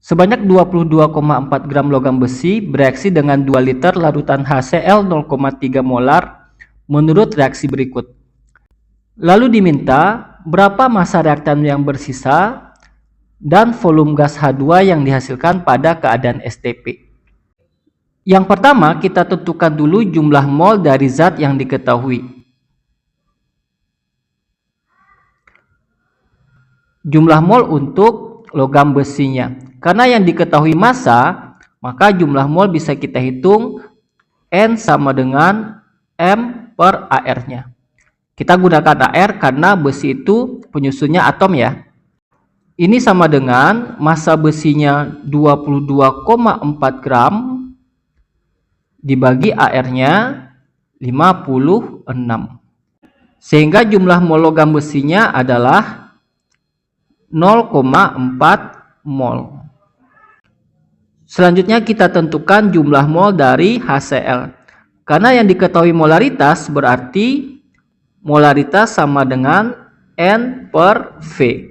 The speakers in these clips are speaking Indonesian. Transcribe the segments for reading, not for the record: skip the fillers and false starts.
Sebanyak 22,4 gram logam besi bereaksi dengan 2 liter larutan HCl 0,3 molar menurut reaksi berikut. Lalu diminta berapa massa reaktan yang bersisa dan volume gas H2 yang dihasilkan pada keadaan STP. Yang pertama, kita tentukan dulu jumlah mol dari zat yang diketahui. Jumlah mol untuk logam besinya. Karena yang diketahui massa, maka jumlah mol bisa kita hitung N sama dengan M per AR-nya. Kita gunakan AR karena besi itu penyusunnya atom ya. Ini sama dengan massa besinya 22,4 gram dibagi AR-nya 56. Sehingga jumlah mol logam besinya adalah 0,4 mol. Selanjutnya kita tentukan jumlah mol dari HCl. Karena yang diketahui molaritas berarti molaritas sama dengan N per V.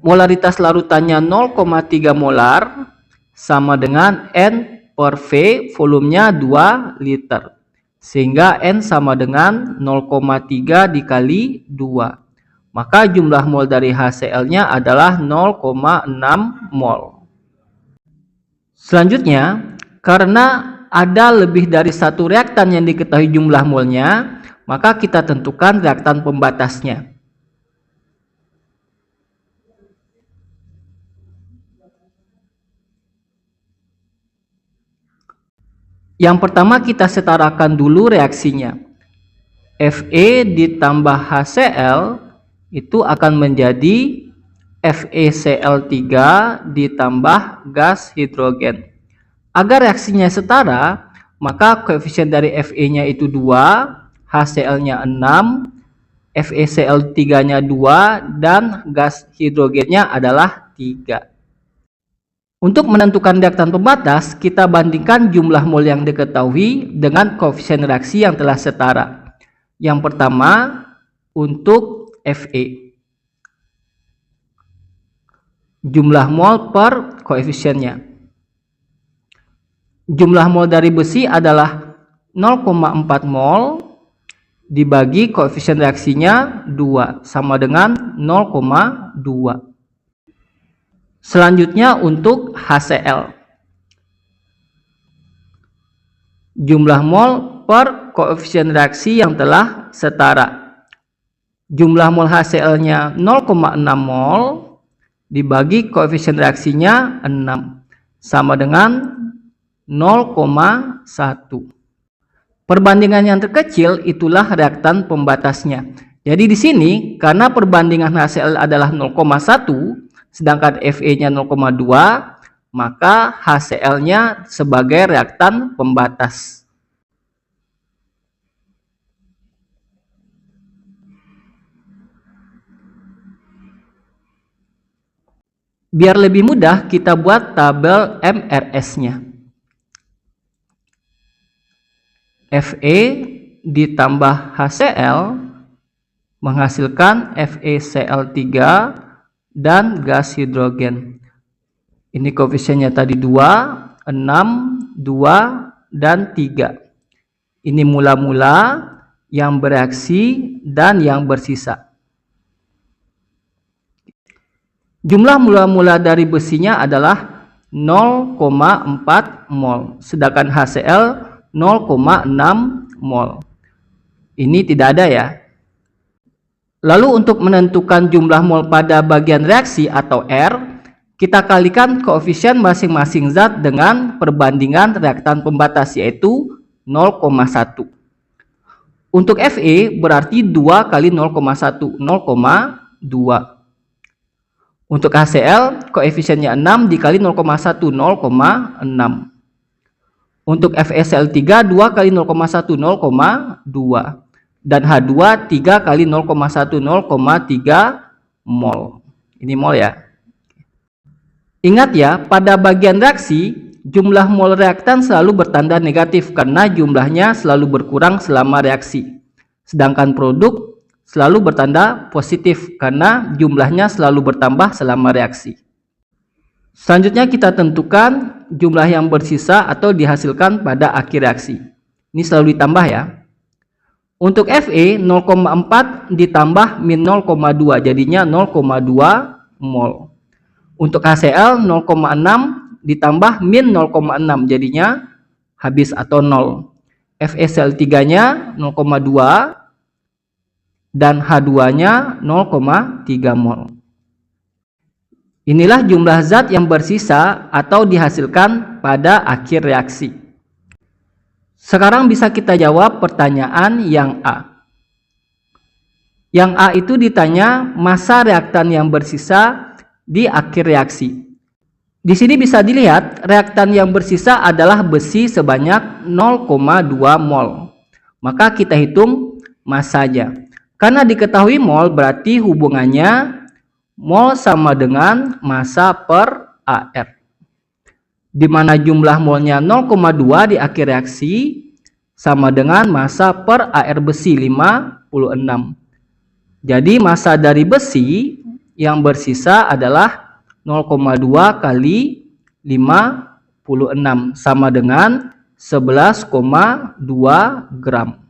Molaritas larutannya 0,3 molar sama dengan N per V, volumenya 2 liter. Sehingga N sama dengan 0,3 dikali 2. Maka jumlah mol dari HCl-nya adalah 0,6 mol. Selanjutnya, karena ada lebih dari satu reaktan yang diketahui jumlah molnya, maka kita tentukan reaktan pembatasnya. Yang pertama kita setarakan dulu reaksinya. Fe ditambah HCl itu akan menjadi FeCl3 ditambah gas hidrogen. Agar reaksinya setara, maka koefisien dari Fe-nya itu 2, HCl-nya 6, FeCl3-nya 2, dan gas hidrogennya adalah 3. Untuk menentukan reaktan pembatas, kita bandingkan jumlah mol yang diketahui dengan koefisien reaksi yang telah setara. Yang pertama, untuk Fe. Jumlah mol per koefisiennya. Jumlah mol dari besi adalah 0,4 mol dibagi koefisien reaksinya 2 sama dengan 0,2. Selanjutnya untuk HCl. Jumlah mol per koefisien reaksi yang telah setara. Jumlah mol HCl-nya 0,6 mol dibagi koefisien reaksinya 6 sama dengan 0,1. Perbandingan yang terkecil itulah reaktan pembatasnya. Jadi di sini karena perbandingan HCl adalah 0,1 sedangkan Fe-nya 0,2, maka HCl-nya sebagai reaktan pembatas. Biar lebih mudah, kita buat tabel MRS-nya. Fe ditambah HCl menghasilkan FeCl3 dan gas hidrogen. Ini koefisiennya tadi 2, 6, 2, dan 3. Ini mula-mula yang bereaksi dan yang bersisa. Jumlah mula-mula dari besinya adalah 0,4 mol, sedangkan HCl 0,6 mol. Ini tidak ada ya. Lalu untuk menentukan jumlah mol pada bagian reaksi atau R, kita kalikan koefisien masing-masing zat dengan perbandingan reaktan pembatas yaitu 0,1. Untuk Fe berarti 2 kali 0,1, 0,2. Untuk HCl, koefisiennya 6 dikali 0,1, 0,6. Untuk FeCl3, 2 kali 0,1, 0,2. Dan H2, 3 kali 0,1, 0,3 mol. Ini mol ya. Ingat ya, pada bagian reaksi, jumlah mol reaktan selalu bertanda negatif karena jumlahnya selalu berkurang selama reaksi. Sedangkan produk selalu bertanda positif karena jumlahnya selalu bertambah selama reaksi. Selanjutnya kita tentukan jumlah yang bersisa atau dihasilkan pada akhir reaksi. Ini selalu ditambah ya. Untuk Fe 0,4 ditambah min 0,2 jadinya 0,2 mol. Untuk HCl 0,6 ditambah min 0,6 jadinya habis atau 0. FeCl3-nya 0,2 dan H2-nya 0,3 mol. Inilah jumlah zat yang bersisa atau dihasilkan pada akhir reaksi. Sekarang bisa kita jawab pertanyaan yang A. Yang A itu ditanya massa reaktan yang bersisa di akhir reaksi. Di sini bisa dilihat reaktan yang bersisa adalah besi sebanyak 0,2 mol. Maka kita hitung massanya. Karena diketahui mol berarti hubungannya mol sama dengan massa per AR. Di mana jumlah molnya 0,2 di akhir reaksi sama dengan massa per AR besi 56. Jadi massa dari besi yang bersisa adalah 0,2 kali 56 sama dengan 11,2 gram.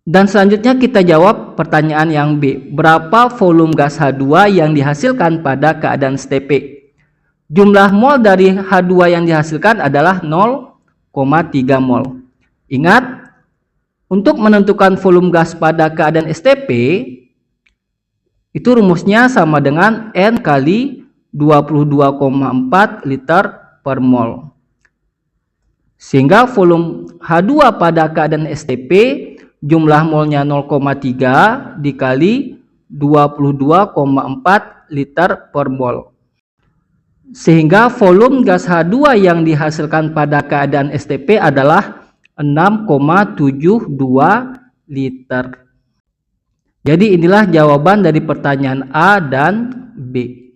Dan selanjutnya kita jawab pertanyaan yang B. Berapa volume gas H2 yang dihasilkan pada keadaan STP? Jumlah mol dari H2 yang dihasilkan adalah 0,3 mol. Ingat, untuk menentukan volume gas pada keadaan STP, itu rumusnya sama dengan N kali 22,4 liter per mol. Sehingga volume H2 pada keadaan STP, jumlah molnya 0,3 dikali 22,4 liter per mol. Sehingga volume gas H2 yang dihasilkan pada keadaan STP adalah 6,72 liter. Jadi inilah jawaban dari pertanyaan A dan B.